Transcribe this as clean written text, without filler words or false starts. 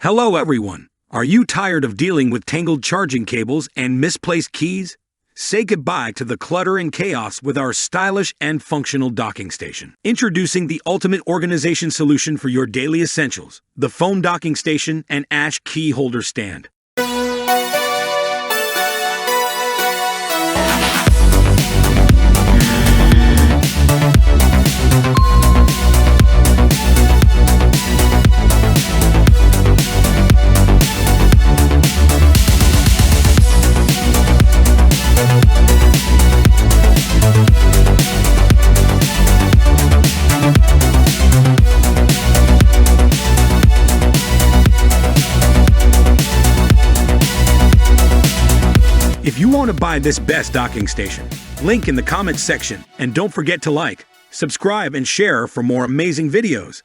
Hello everyone! Are you tired of dealing with tangled charging cables and misplaced keys? Say goodbye to the clutter and chaos with our stylish and functional docking station. Introducing the ultimate organization solution for your daily essentials, the phone docking station and ash key holder stand. If you want to buy this best docking station, link in the comments section, and don't forget to like, subscribe, and share for more amazing videos.